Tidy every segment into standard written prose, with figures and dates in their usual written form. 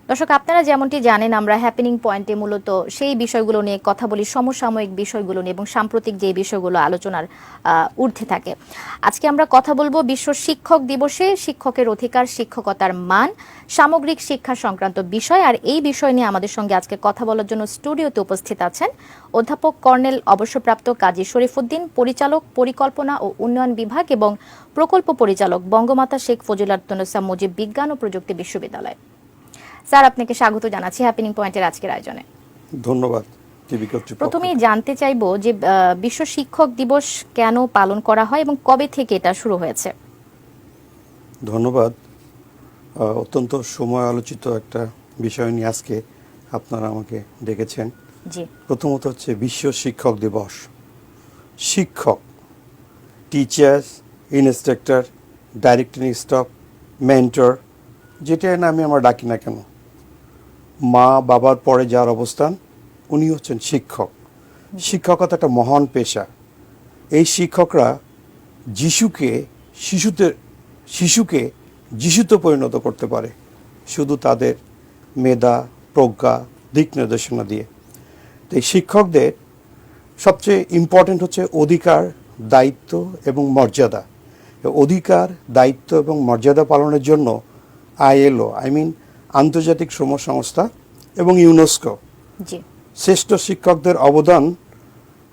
দর্শক, আপনারা যেমনটি জানেন, আমরা হ্যাপেনিং পয়েন্টে মূলত সেই বিষয়গুলো নিয়ে কথা বলি, সমসাময়িক বিষয়গুলো নিয়ে এবং সাম্প্রতিক যে বিষয়গুলো আলোচনার ঊর্ধ্বে থাকে। আজকে আমরা কথা বলবো বিশ্ব শিক্ষক দিবসে শিক্ষকের অধিকার, শিক্ষকতার মান, সামগ্রিক শিক্ষা সংক্রান্ত বিষয়। আর এই বিষয় নিয়ে আমাদের সঙ্গে আজকে কথা বলার জন্য স্টুডিওতে উপস্থিত আছেন অধ্যাপক কর্নেল অবসরপ্রাপ্ত কাজী শরীফুদ্দীন, পরিচালক পরিকল্পনা ও উন্নয়ন বিভাগ এবং প্রকল্প পরিচালক, বঙ্গমাতা শেখ ফজিলাতুন্নেসা মুজিব বিজ্ঞান ও প্রযুক্তি বিশ্ববিদ্যালয়। স্যার, আপনাকে স্বাগত জানাচ্ছি হ্যাপেনিং পয়েন্টের আজকের আয়োজনে। ধন্যবাদ। প্রথমেই জানতে চাইবো যে বিশ্ব শিক্ষক দিবস কেন পালন করা হয় এবং কবে থেকে এটা শুরু হয়েছে? ধন্যবাদ। অত্যন্ত সময় আলোচিত একটা বিষয় নিয়ে আজকে আপনারা আমাকে ডেকেছেন। জি। প্রথমত হচ্ছে বিশ্ব শিক্ষক দিবস। শিক্ষক, teachers, instructor, directing staff, mentor, যেটা নামে আমরা ডাকি না কেন, মা বাবার পরে যার অবস্থান উনি হচ্ছেন শিক্ষক। শিক্ষকতা একটা মহান পেশা। এই শিক্ষকরা শিশুকে যিশুতে পরিণত করতে পারে শুধু তাদের মেধা, প্রজ্ঞা, দিক নির্দেশনা দিয়ে। তো এই শিক্ষকদের সবচেয়ে ইম্পর্টেন্ট হচ্ছে অধিকার, দায়িত্ব এবং মর্যাদা। অধিকার, দায়িত্ব এবং মর্যাদা পালনের জন্য ILO, আন্তর্জাতিক শ্রম সংস্থা এবং ইউনেস্কো শ্রেষ্ঠ শিক্ষকদের অবদান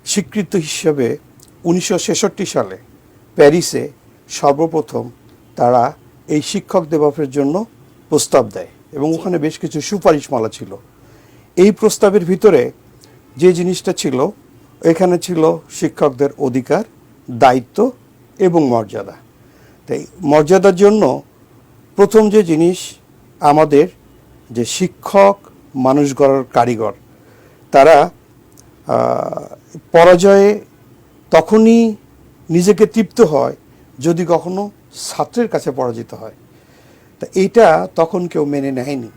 স্বীকৃত হিসেবে 1966 সালে প্যারিসে সর্বপ্রথম তারা এই শিক্ষক দিবসের জন্য প্রস্তাব দেয় এবং ওখানে বেশ কিছু সুপারিশমালা ছিল। এই প্রস্তাবের ভিতরে যে জিনিসটা ছিল, এখানে ছিল শিক্ষকদের অধিকার, দায়িত্ব এবং মর্যাদা। তাই মর্যাদার জন্য প্রথম যে জিনিস, আমাদের যে শিক্ষক মানুষ গড়ার কারিগর, তারা পরাজয়ে তখনই নিজেকে তৃপ্ত হয় যদি কখনো ছাত্রের কাছে পরাজিত হয়। তা এইটা তখন কেউ মেনে নেয়নি।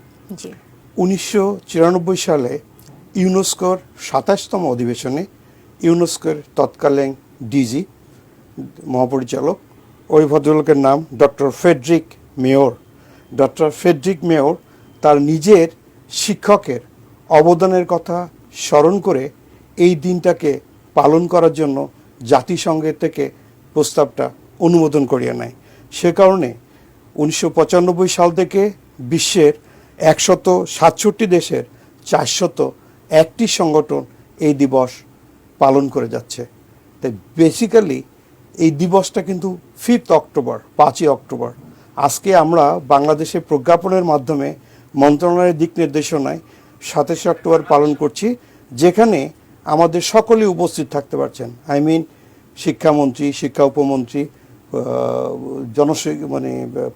1994 সালে ইউনেস্কোর 27তম অধিবেশনে ইউনেস্কোর তৎকালীন ডিজি, মহাপরিচালক, ওই ভদ্রলোকের নাম doctor Frederick Mayor. Doctor Frederick Mayor তার নিজের শিক্ষকের অবদানের কথা স্মরণ করে এই দিনটাকে পালন করার জন্য জাতিসংঘের থেকে প্রস্তাবটা অনুমোদন করিয়ে নেয়। সে কারণে 1995 সাল থেকে বিশ্বের 167 দেশের 401টি সংগঠন এই দিবস পালন করে যাচ্ছে। তাই বেসিক্যালি এই দিবসটা কিন্তু 5ই অক্টোবর। আজকে আমরা বাংলাদেশে প্রজ্ঞাপনের মাধ্যমে মন্ত্রণালয়ের দিক নির্দেশনায় 27 অক্টোবর পালন করছি, যেখানে আমাদের সকলে উপস্থিত থাকতে পারছেন। শিক্ষামন্ত্রী, শিক্ষা উপমন্ত্রী,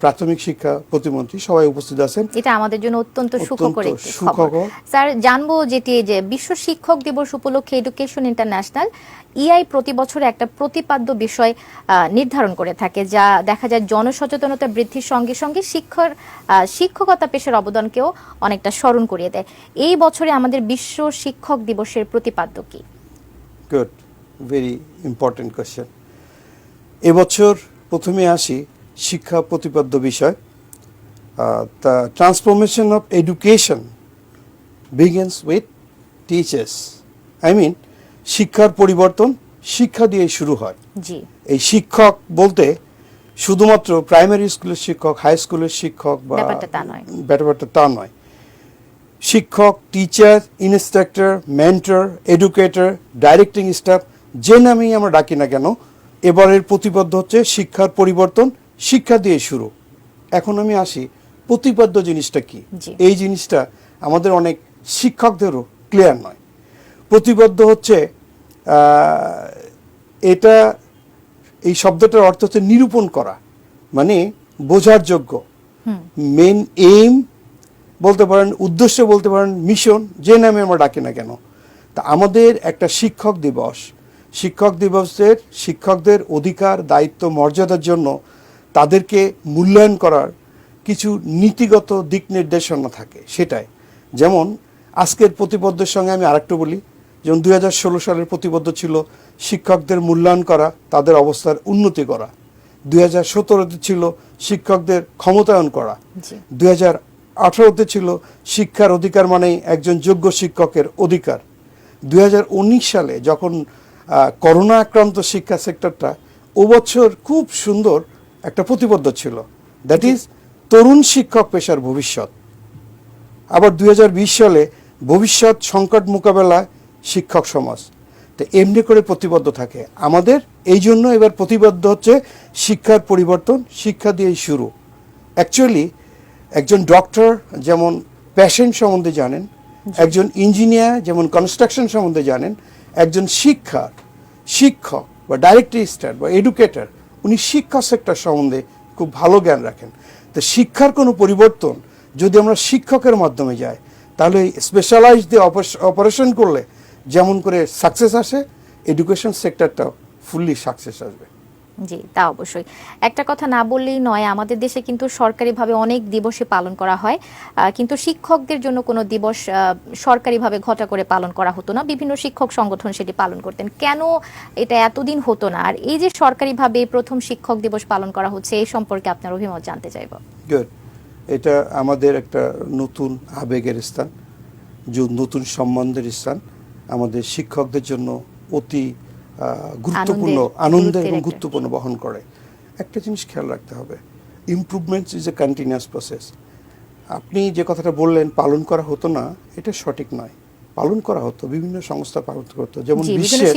প্রাথমিক শিক্ষা প্রতিমন্ত্রী সবাই উপস্থিত আছেন। এটা আমাদের জন্য অত্যন্ত সুখকর একটি খবর। স্যার, জানবো যেটি যে বিশ্ব শিক্ষক দিবস উপলক্ষে এডুকেশন ইন্টারন্যাশনাল EI প্রতি বছর একটা প্রতিপাদ্য বিষয় নির্ধারণ করে থাকে, যা দেখা যায় জনসচেতনতা বৃদ্ধির সঙ্গে সঙ্গে শিক্ষকতা পেশার অবদানকেও অনেকটা স্মরণ করিয়ে দেয়। এই বছরে আমাদের বিশ্ব শিক্ষক দিবসের প্রতিপাদ্য কি? Good, very important question. এবছর প্রথমে আসি শিক্ষা প্রতিপাদ্য বিষয়। The transformation of education begins with teachers. শিক্ষার পরিবর্তন শিক্ষা দিয়ে শুরু হয়। এই শিক্ষক বলতে শুধুমাত্র প্রাইমারি স্কুলের শিক্ষক, হাই স্কুলের শিক্ষক বা ব্যাপারটা তা নয়। শিক্ষক, teacher, instructor, mentor, educator, directing staff, যে নামেই আমরা ডাকি না কেন, এবারের প্রতিপাদ্য হচ্ছে শিক্ষার পরিবর্তন শিক্ষা দিয়ে শুরু। এখন আমি আসি প্রতিপাদ্য জিনিসটা কি। এই জিনিসটা আমাদের অনেক শিক্ষকদেরও ক্লিয়ার নয়। প্রতিপাদ্য হচ্ছে এই শব্দটার অর্থ হচ্ছে নিরূপণ করা, মানে বোঝার যোগ্য। মেন এইম বলতে পারেন, উদ্দেশ্য বলতে পারেন, মিশন, যে নামে আমরা ডাকি না কেন। তা আমাদের একটা শিক্ষক দিবসের শিক্ষকদের অধিকার, দায়িত্ব, মর্যাদার জন্য তাদেরকে মূল্যায়ন করার কিছু নীতিগত দিক নির্দেশনা থাকে। সেটাই যেমন আজকের প্রতিপাদ্যের সঙ্গে আমি আরেকটু বলি। যেমন 2016 সালের প্রতিপাদ্য ছিল শিক্ষকদের মূল্যায়ন করা, তাদের অবস্থার উন্নতি করা। 2017 ছিল শিক্ষকদের ক্ষমতায়ন করা। 2018-তে ছিল শিক্ষার অধিকার মানেই একজন যোগ্য শিক্ষকের অধিকার। 2019 সালে যখন করোনা আক্রান্ত শিক্ষা সেক্টরটা ও বছর খুব সুন্দর একটা প্রতিবদ্ধ ছিল, দ্যাট ইজ তরুণ শিক্ষক পেশার ভবিষ্যৎ। আবার 2020 সালে ভবিষ্যৎ সংকট মোকাবেলায় শিক্ষক সমাজ, তো এমনি করে প্রতিবদ্ধ থাকে আমাদের। এই জন্য এবার প্রতিবদ্ধ হচ্ছে শিক্ষার পরিবর্তন, শিক্ষা দিয়েই শুরু। অ্যাকচুয়ালি একজন ডক্টর যেমন পেশেন্ট সম্বন্ধে জানেন, একজন ইঞ্জিনিয়ার যেমন কনস্ট্রাকশন সম্বন্ধে জানেন, একজন শিক্ষক বা ডাইরেক্টর বা এডুকেটর উনি শিক্ষা সেক্টর সম্বন্ধে খুব ভালো জ্ঞান রাখেন। তো শিক্ষার কোনো পরিবর্তন যদি আমরা শিক্ষকের মাধ্যমে যাই, তাহলে স্পেশালাইজ দিয়ে অপারেশন করলে যেমন করে সাকসেস আসে, এডুকেশন সেক্টরটা ফুললি সাকসেস আসবে। জি, তা অবশ্যই। একটা কথা না বললেই নয়, আমাদের দেশে কিন্তু সরকারিভাবে অনেক দিবসই পালন করা হয়, কিন্তু শিক্ষকদের জন্য কোনো দিবস সরকারিভাবে ঘটা করে পালন করা হতো না। বিভিন্ন শিক্ষক সংগঠন সেটি পালন করতেন। কেন এটা এতদিন হতো না? আর এই যে সরকারিভাবে প্রথম শিক্ষক দিবস পালন করা হচ্ছে, এই সম্পর্কে আপনার অভিমত জানতে চাইব। গুড। এটা আমাদের একটা নতুন আবেগের স্থান, নতুন সম্বন্ধের স্থান, আমাদের শিক্ষকদের জন্য অতি গুরুত্বপূর্ণ, আনন্দের এবং গুরুত্বপূর্ণ বহন করে। একটা জিনিস খেয়াল রাখতে হবে, improvements is a continuous process. আপনি যে কথাটা বললেন পালন করা হতো না, এটা সঠিক নয়। পালন করা হতো, বিভিন্ন সংস্থা পালন করতো, যেমন বিশ্বে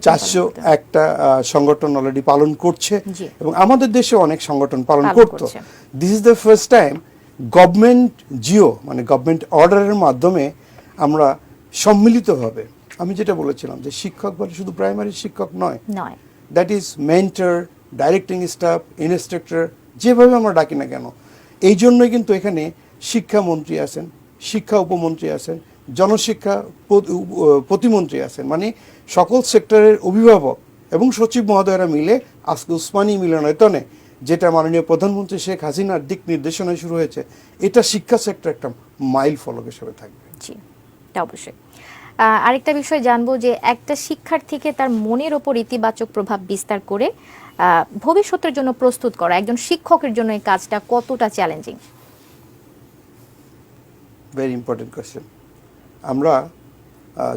401টা সংগঠন অলরেডি পালন করছে এবং আমাদের দেশে অনেক সংগঠন পালন করতো। This is the first time government Jio মানে গভর্নমেন্ট অর্ডারের মাধ্যমে আমরা সম্মিলিতভাবে, আমি যেটা বলেছিলাম যে শিক্ষক বলে শুধু প্রাইমারি শিক্ষক নয়, that is mentor, directing staff, instructor, যেভাবে আমরা ডাকি না কেন। এই জন্যই কিন্তু এখানে শিক্ষামন্ত্রী আছেন, শিক্ষা উপমন্ত্রী আছেন, জনশিক্ষা প্রতিমন্ত্রী আছেন, মানে সকল সেক্টরের অভিভাবক এবং সচিব মহোদয়রা মিলে আজকে উসমানী মিলনায়তনে যেটা মাননীয় প্রধানমন্ত্রী শেখ হাসিনার দিক নির্দেশনায় শুরু হয়েছে, এটা শিক্ষা সেক্টর একটা মাইল ফলক হিসেবে থাকবে। জি, তা অবশ্যই। আরেকটা বিষয় জানবো যে একটা শিক্ষার্থীকে তার মনের ওপর ইতিবাচক প্রভাব বিস্তার করে ভবিষ্যতের জন্য প্রস্তুত করা একজন শিক্ষকের জন্য এই কাজটা কতটা চ্যালেঞ্জিং? Very important question. আমরা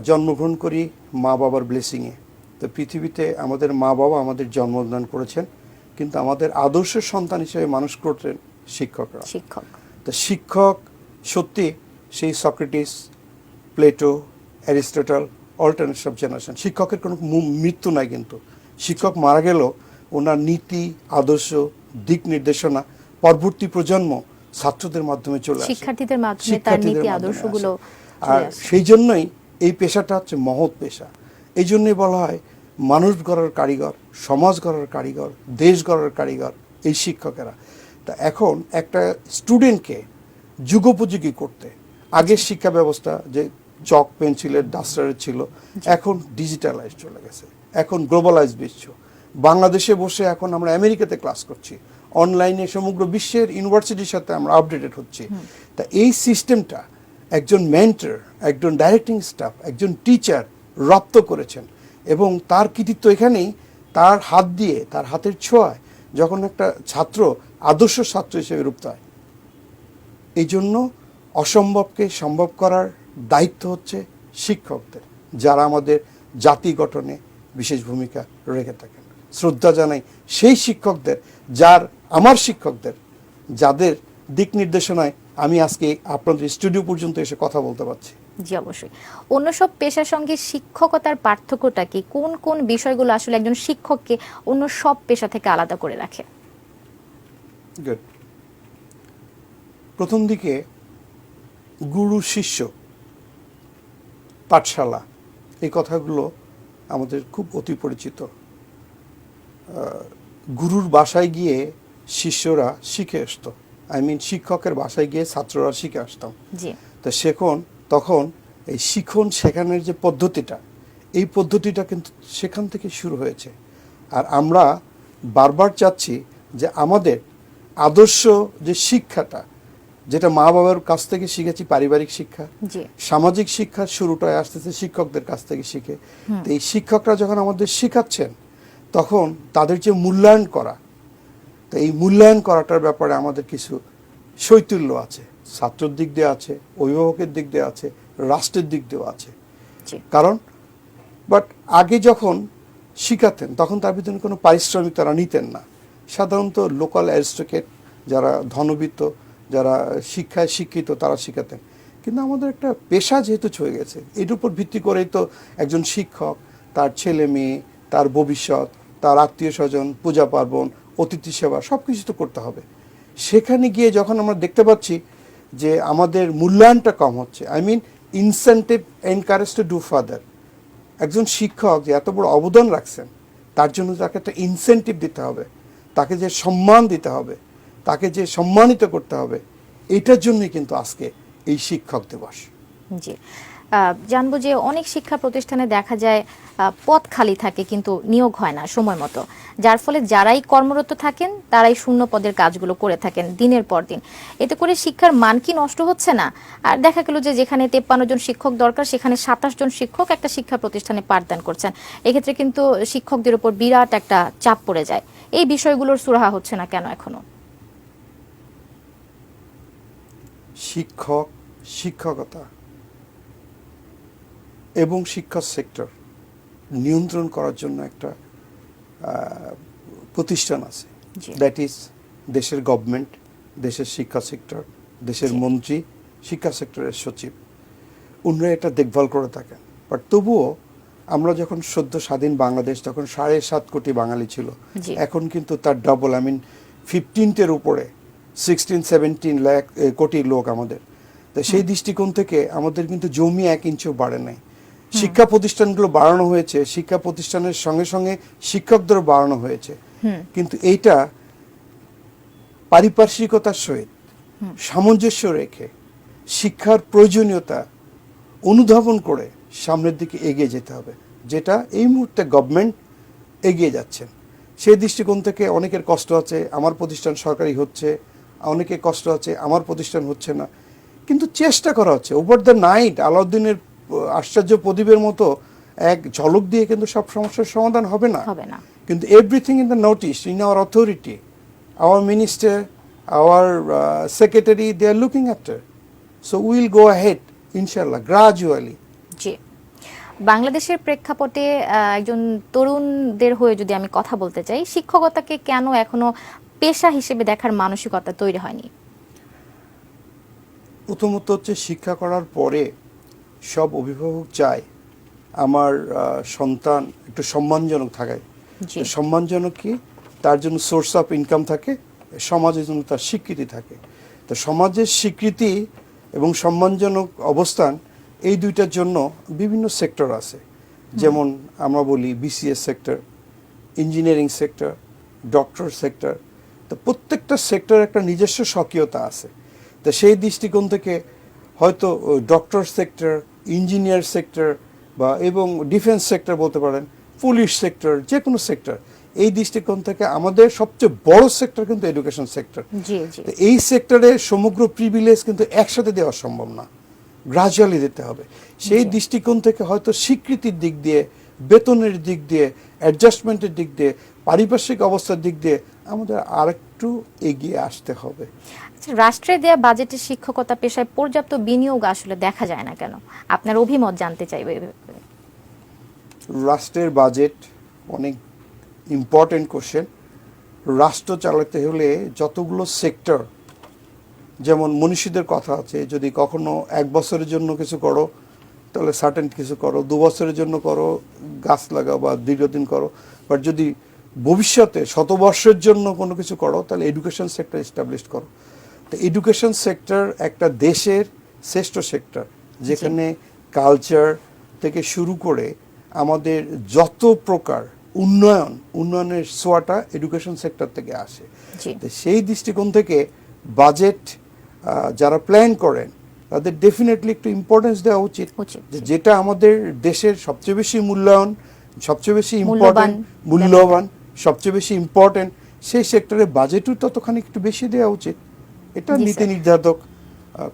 জন্মগ্রহণ করি মা বাবার ব্লেসিংয়ে। তো পৃথিবীতে আমাদের মা বাবা আমাদের জন্মদান করেছেন, কিন্তু আমাদের আদর্শ সন্তান হিসেবে মানুষ করতেন শিক্ষকরা। তো শিক্ষক সত্যি সেই Socrates, Plato, Aristotle, alternates of generation, শিক্ষকের কোনো মৃত্যু নাই। কিন্তু শিক্ষক মারা গেল, ওনার নীতি, আদর্শ, দিক নির্দেশনা পরবর্তী প্রজন্ম ছাত্রদের মাধ্যমে চলে আসে, শিক্ষার্থীদের মাধ্যমে তার নীতি আদর্শগুলো। আর সেই জন্যই এই পেশাটা হচ্ছে মহৎ পেশা। এই জন্যই বলা হয় মানুষ গড়ার কারিগর, সমাজ গড়ার কারিগর, দেশ গড়ার কারিগর এই শিক্ষকেরা। তা এখন একটা স্টুডেন্টকে যুগোপযোগী করতে, আগের শিক্ষা ব্যবস্থা যে চক পেন্সিলের ডাস্টারের ছিল, এখন ডিজিটালাইজ চলে গেছে, এখন গ্লোবালাইজ বিশ্ব। বাংলাদেশে বসে এখন আমরা আমেরিকাতে ক্লাস করছি, অনলাইনে সমগ্র বিশ্বের ইউনিভার্সিটির সাথে আমরা আপডেটেড হচ্ছি। তা এই সিস্টেমটা একজন মেন্টর, একজন ডাইরেক্টিং স্টাফ, একজন টিচার রপ্ত করেছেন এবং তার কৃতিত্ব এখানেই, তার হাত দিয়ে, তার হাতের ছোঁয়ায় যখন একটা ছাত্র আদর্শ ছাত্র হিসেবে রূপ হয়, এই জন্য অসম্ভবকে সম্ভব করার দায়িত্ব হচ্ছে শিক্ষকদের, যারা আমাদের জাতি গঠনে বিশেষ ভূমিকা রেখে থাকেন। শ্রদ্ধা জানাই সেই শিক্ষকদের, আমার শিক্ষকদের, যাদের দিক নির্দেশনায় আমি আজকে আপনাদের স্টুডিও পর্যন্ত এসে কথা বলতে পারছি। জি, অবশ্যই। অন্য সব পেশার সঙ্গে শিক্ষকতার পার্থক্যটা কি? কোন কোন বিষয়গুলো আসলে একজন শিক্ষককে অন্য সব পেশা থেকে আলাদা করে রাখে? গুড। প্রথম দিকে গুরু শিষ্য, পাঠশালা, এই কথাগুলো আমাদের খুব অতি পরিচিত। গুরুর বাসায় গিয়ে শিষ্যরা শিখে আসতো, শিক্ষকের বাসায় গিয়ে ছাত্ররা শিখে আসতাম। তো তখন এই শিখন শেখানোর যে পদ্ধতিটা, এই পদ্ধতিটা কিন্তু সেখান থেকে শুরু হয়েছে। আর আমরা বারবার চাচ্ছি যে আমাদের আদর্শ যে শিক্ষাটা, যেটা মা বাবার কাছ থেকে শিখেছি, পারিবারিক শিক্ষা, সামাজিক শিক্ষার শুরুটা আসতেছে শিক্ষকদের কাছ থেকে শিখে। তো এই শিক্ষকরা যখন আমাদের শিখাচ্ছেন, তখন তাদের যে মূল্যায়ন করা, তো এই মূল্যায়ন করাটার ব্যাপারে আমাদের কিছু শৈথিল্য আছে, ছাত্রের দিক দিয়ে আছে, অভিভাবকের দিক দিয়ে আছে, রাষ্ট্রের দিক দিয়েও আছে। জি। কারণ বাট আগে যখন শিখাতেন তখন তার ভিতরে কোনো পারিশ্রমিক তারা নিতেন না। সাধারণত লোকাল অ্যারিস্টোক্রেট যারা ধনবিত্ত, যারা শিক্ষায় শিক্ষিত তারা শিখাতেন। কিন্তু আমাদের একটা পেশা যেহেতু ছয়ে গেছে, এর উপর ভিত্তি করেই তো একজন শিক্ষক তার ছেলে মেয়ে, তার ভবিষ্যৎ, তার আত্মীয় স্বজন, পূজা পার্বণ, অতিথি সেবা সব কিছু তো করতে হবে। সেখানে গিয়ে যখন আমরা দেখতে পাচ্ছি যে আমাদের মূল্যায়নটা কম হচ্ছে, I mean incentive encourage to do further. একজন শিক্ষক যে এত বড় অবদান রাখছেন তার জন্য তাকে একটা ইনসেন্টিভ দিতে হবে, তাকে যে সম্মান দিতে হবে, তাকে যে সম্মানিত করতে হবে, এটার জন্যই কিন্তু আজকে এই শিক্ষক দিবস। জি। জানবো যে অনেক শিক্ষা প্রতিষ্ঠানে দেখা যায় পদ খালি থাকে কিন্তু নিয়োগ হয় না সময় মতো, যার ফলে যারাই কর্মরত থাকেন তারাই শূন্য পদের কাজগুলো করে থাকেন দিনের পর দিন। এতে করে শিক্ষার মান কি নষ্ট হচ্ছে না? আর দেখা গেল যে যেখানে 53 জন শিক্ষক দরকার সেখানে 27 জন শিক্ষক একটা শিক্ষা প্রতিষ্ঠানে পাঠদান করছেন। এক্ষেত্রে কিন্তু শিক্ষকদের উপর বিরাট একটা চাপ পড়ে যায়। এই বিষয়গুলোর সুরাহা হচ্ছে না কেন এখনো? শিক্ষকতা এবং শিক্ষা সেক্টর নিয়ন্ত্রণ করার জন্য একটা প্রতিষ্ঠান আছে, দ্যাট ইজ দেশের গভর্নমেন্ট, দেশের শিক্ষা সেক্টর, দেশের মন্ত্রী, শিক্ষা সেক্টরের সচিব, উনারা এটা দেখভাল করে থাকেন। বাট তবুও আমরা যখন সদ্য স্বাধীন বাংলাদেশ তখন 7.5 কোটি বাঙালি ছিল, এখন কিন্তু তার ডবল, আই মিন 15-এর উপরে 16-17 লাখ কোটি লোক আমাদের। তো সেই দৃষ্টিকোণ থেকে আমাদের কিন্তু জমি 1 ইঞ্চিও বাড়ে নাই। শিক্ষা প্রতিষ্ঠানগুলো বাড়ানো হয়েছে, শিক্ষা প্রতিষ্ঠানের সঙ্গে সঙ্গে শিক্ষকদেরও বাড়ানো হয়েছে, কিন্তু এইটা পারিপার্শ্বিকতার সহিত সামঞ্জস্য রেখে শিক্ষার প্রয়োজনীয়তা অনুধাবন করে সামনের দিকে এগিয়ে যেতে হবে, যেটা এই মুহূর্তে গভর্নমেন্ট এগিয়ে যাচ্ছেন। সেই দৃষ্টিকোণ থেকে অনেকের কষ্ট আছে, আমার প্রতিষ্ঠান সরকারি হচ্ছে, অনেকের কষ্ট আছে আমার প্রতিষ্ঠান হচ্ছে না, কিন্তু চেষ্টা করা হচ্ছে। ওভার দ্য নাইট আলাউদ্দিনের আশ্চর্য প্রদীপের মতো এক ঝলক দিয়ে কিন্তু সব সমস্যার সমাধান হবে না। কিন্তু everything in the notice, in our authority, our minister, our secretary, they are looking after. So will go ahead ইনশাআল্লাহ গ্রাজুয়ালি। জি। বাংলাদেশের প্রেক্ষাপটে একজন তরুণদের হয়ে যদি আমি কথা বলতে চাই, শিক্ষকতাকে কেন এখনো পেশা হিসেবে দেখার মানসিকতা তৈরি হয়নি? প্রথমত হচ্ছে শিক্ষা করার পরে সব অভিভাবক চায় আমার সন্তান একটু সম্মানজনক থাকে। সম্মানজনক কি? তার জন্য সোর্স অফ ইনকাম থাকে, সমাজের জন্য তার স্বীকৃতি থাকে। তো সমাজের স্বীকৃতি এবং সম্মানজনক অবস্থান এই দুইটার জন্য বিভিন্ন সেক্টর আছে, যেমন আমরা বলি BCS sector, engineering sector, doctor sector. তো প্রত্যেকটা সেক্টর একটা নিজস্ব স্বকীয়তা আছে। তো সেই দৃষ্টিকোণ থেকে হয়তো ডক্টর সেক্টর, ইঞ্জিনিয়ার সেক্টর বা এবং ডিফেন্স সেক্টর বলতে পারেন, পুলিশ সেক্টর, যে কোনো সেক্টর, এই দৃষ্টিকোণ থেকে আমাদের সবচেয়ে বড় সেক্টর কিন্তু এডুকেশন সেক্টর। এই সেক্টরে সমগ্র প্রিভিলেজ কিন্তু একসাথে দেওয়া সম্ভব না, গ্রাজুয়ালি দিতে হবে। সেই দৃষ্টিকোণ থেকে হয়তো স্বীকৃতির দিক দিয়ে, বেতনের দিক দিয়ে, অ্যাডজাস্টমেন্টের দিক দিয়ে, পারিপার্শ্বিক অবস্থার দিক দিয়ে আমাদের আরেকটু এগিয়ে আসতে হবে। রাষ্ট্রের দেয়া বাজেটে শিক্ষকতা পেশায় পর্যাপ্ত বিনিয়োগ আসলে দেখা যায় না কেন? আপনার অভিমত জানতে চাইবে। রাষ্ট্রের বাজেট অনেক ইম্পর্টেন্ট কোশ্চেন। রাষ্ট্র চালাতে হলে যতগুলো সেক্টর, যেমন মনীষীদের কথা আছে, যদি কখনো 1 বছরের জন্য কিছু করো তাহলে সার্টেন কিছু করো, 2 বছরের জন্য করো, গাছ লাগাও বা দীর্ঘদিন করো, বাট যদি ভবিষ্যতে শতবর্ষের জন্য কোনো কিছু করো তাহলে এডুকেশন সেক্টর এস্টাবলিশ করো। তো এডুকেশন সেক্টর একটা দেশের শ্রেষ্ঠ সেক্টর, যেখানে কালচার থেকে শুরু করে আমাদের যত প্রকার উন্নয়নের ছোঁয়াটা এডুকেশন সেক্টর থেকে আসে। তো সেই দৃষ্টিকোণ থেকে বাজেট যারা প্ল্যান করেন তাদের ডেফিনেটলি একটু ইম্পর্টেন্স দেওয়া উচিত, যেটা আমাদের দেশের সবচেয়ে বেশি সবচেয়ে বেশি মূল্যবান, সবচেয়ে বেশি ইম্পর্টেন্ট, সেই সেক্টরে বাজেটও ততখানি একটু বেশি দেওয়া উচিত। এটা নীতি নির্ধারক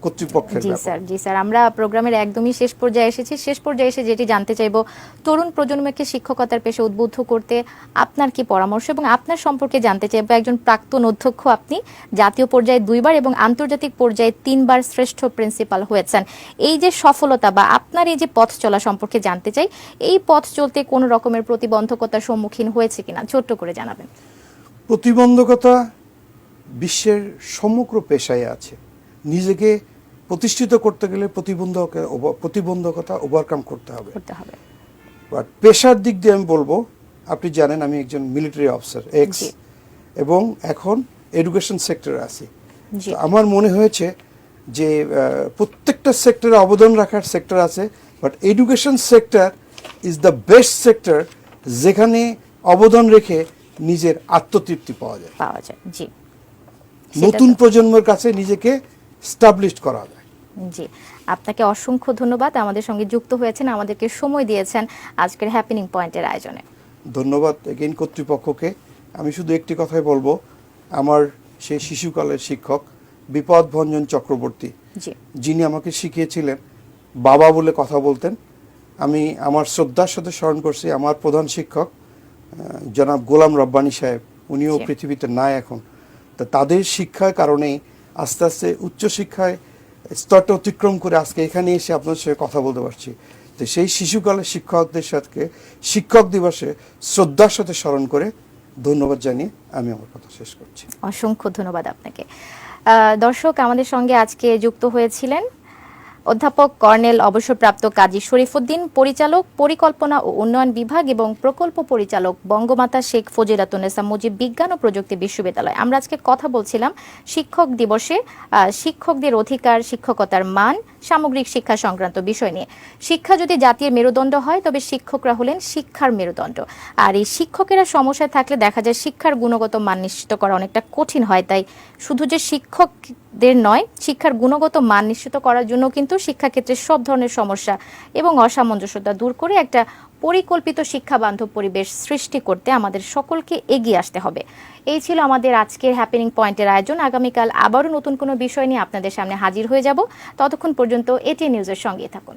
কর্তৃপক্ষের জি ব্যাপার। স্যার, জি স্যার, আমরা প্রোগ্রামের একদমই শেষ পর্যায়ে এসেছি। শেষ পর্যায়ে এসে যেটি জানতে চাইবো, তরুণ প্রজন্মকে শিক্ষকতার পেশে উদ্বুদ্ধ করতে আপনার কি পরামর্শ, এবং আপনার সম্পর্কে জানতে চাইবো, একজন প্রাক্তন অধ্যক্ষ আপনি, জাতীয় পর্যায়ে 2 বার এবং আন্তর্জাতিক পর্যায়ে 3 বার শ্রেষ্ঠ প্রিন্সিপাল হয়েছেন। এই যে সফলতা বা আপনার এই যে পথ চলা সম্পর্কে জানতে চাই, এই পথ চলতে কোনো রকমের প্রতিবন্ধকতার সম্মুখীন হয়েছে কিনা ছোট্ট করে জানাবেন। প্রতিবন্ধকতা বিশ্বের সমগ্র পেশায় আছে। নিজেকে প্রতিষ্ঠিত করতে গেলে প্রতিবন্ধকতা ওভারকাম করতে হবে। বাট পেশার দিক দিয়ে আমি বলবো, আপনি জানেন আমি একজন মিলিটারি অফিসার এক্স, এবং এখন এডুকেশন সেক্টরে আছি। আমার মনে হয়েছে যে প্রত্যেকটা সেক্টরে অবদান রাখার সেক্টর আছে, but education sector is the best sector, যেখানে অবদান রেখে নিজের আত্মতৃপ্তি পাওয়া যায়। জি, নতুন প্রজন্মের কাছে নিজেকে স্টাবলিশ করা যায়। জি, আপনাকে অসংখ্য ধন্যবাদ আমাদের সঙ্গে যুক্ত হয়েছেন, আমাদেরকে সময় দিয়েছেন আজকের হ্যাপেনিং পয়েন্টের আয়োজনে। ধন্যবাদ এগেইন কর্তৃপক্ষকে। আমি শুধু একটি কথাই বলবো, আমার সেই শিশুকালের শিক্ষক বিপদ ভঞ্জন চক্রবর্তী, যিনি আমাকে শিখিয়েছিলেন, বাবা বলে কথা বলতেন। আমি আমার শ্রদ্ধার সাথে স্মরণ করছি আমার প্রধান শিক্ষক জনাব গোলাম রব্বানী সাহেব, উনিও পৃথিবীতে নাই এখন। তা তাদের শিক্ষার কারণেই আস্তে আস্তে উচ্চশিক্ষায় স্তরটা অতিক্রম করে আজকে এখানে এসে আপনার সাথে কথা বলতে পারছি। তো সেই শিশুকালের শিক্ষকদের সাথে শিক্ষক দিবসে শ্রদ্ধার সাথে স্মরণ করে ধন্যবাদ জানিয়ে আমি আমার কথা শেষ করছি। অসংখ্য ধন্যবাদ আপনাকে। দর্শক, আমাদের সঙ্গে আজকে যুক্ত হয়েছিলেন অধ্যাপক কর্নেল অবসরপ্রাপ্ত কাজী শরীফুদ্দীন, পরিচালক পরিকল্পনা ও উন্নয়ন বিভাগ এবং প্রকল্প পরিচালক বঙ্গমাতা শেখ ফজিলাতুন্নেসা মুজিব বিজ্ঞান ও প্রযুক্তি বিশ্ববিদ্যালয়। আমরা আজকে কথা বলছিলাম শিক্ষক দিবসে শিক্ষকদের অধিকার, শিক্ষকতার মান, সামগ্রিক শিক্ষা সংক্রান্ত বিষয় নিয়ে। শিক্ষা যদি জাতির মেরুদণ্ড হয়, তবে শিক্ষকরা হলেন শিক্ষার মেরুদণ্ড। আর এই শিক্ষকেরা সমস্যায় থাকলে দেখা যায় শিক্ষার গুণগত মান নিশ্চিত করা অনেকটা কঠিন হয়। তাই শুধু যে শিক্ষকদের নয়, শিক্ষার গুণগত মান নিশ্চিত করার জন্য কিন্তু শিক্ষাক্ষেত্রে সব ধরনের সমস্যা এবং অসামঞ্জস্যতা দূর করে একটা পরিকল্পিত শিক্ষা বান্ধব পরিবেশ সৃষ্টি করতে আমাদের সকলকে এগিয়ে আসতে হবে। এই ছিল আমাদের আজকের হ্যাপেনিং পয়েন্টের আয়োজন। আগামীকাল আবারও নতুন কোনো বিষয় নিয়ে আপনাদের সামনে হাজির হয়ে যাব। ততক্ষণ পর্যন্ত এটিএন নিউজের সঙ্গেই থাকুন।